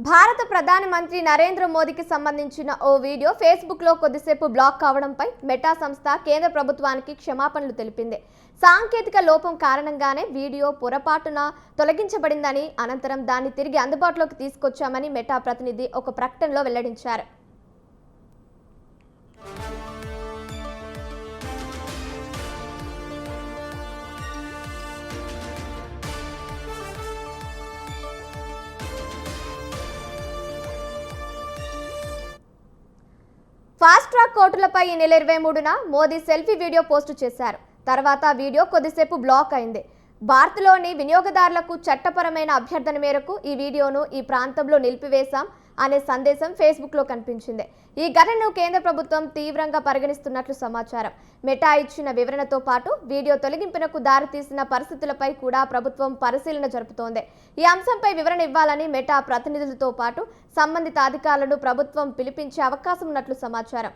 భారత ప్రధాని మంత్రి నరేంద్ర మోదీకి సంబంధించిన ఓ వీడియో ఫేస్బుక్లో కొద్దిసేపు బ్లాక్ కావడంపై మెటా సంస్థ కేంద్ర ప్రభుత్వానికి క్షమాపణలు తెలిపింది. సాంకేతిక లోపం కారణంగానే వీడియో పొరపాటున తొలగించబడిందని, అనంతరం దాన్ని తిరిగి అందుబాటులోకి తీసుకొచ్చామని మెటా ప్రతినిధి ఒక ప్రకటనలో వెల్లడించారు. ఫాస్ట్ ట్రాక్ కోర్టులపై ఈ నెల 23న మోదీ సెల్ఫీ వీడియో పోస్టు చేశారు. తర్వాత వీడియో కొద్దిసేపు బ్లాక్ అయింది. భారత్లోని వినియోగదారులకు చట్టపరమైన అభ్యర్థన మేరకు ఈ వీడియోను ఈ ప్రాంతంలో నిలిపివేశాం అనే సందేశం ఫేస్బుక్లో కనిపించింది. ఈ ఘటనను కేంద్ర ప్రభుత్వం తీవ్రంగా పరిగణిస్తున్నట్లు సమాచారం. మెటా ఇచ్చిన వివరణతో పాటు వీడియో తొలగింపునకు దారితీసిన పరిస్థితులపై కూడా ప్రభుత్వం పరిశీలన జరుపుతోంది. ఈ అంశంపై వివరణ ఇవ్వాలని మెటా ప్రతినిధులతో పాటు సంబంధిత అధికారులను ప్రభుత్వం పిలిపించే అవకాశం ఉన్నట్లు సమాచారం.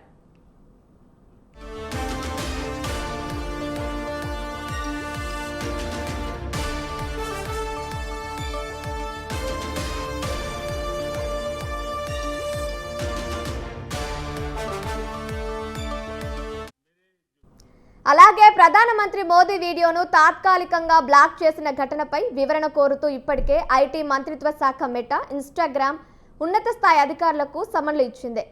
అలాగే ప్రధానమంత్రి మోదీ వీడియోను తాత్కాలికంగా బ్లాక్ చేసిన ఘటనపై వివరణ కోరుతూ ఇప్పటికే ఐటీ మంత్రిత్వ శాఖ మెటా, ఇన్స్టాగ్రామ్ ఉన్నత స్థాయి అధికారులకు సమన్లు ఇచ్చింది.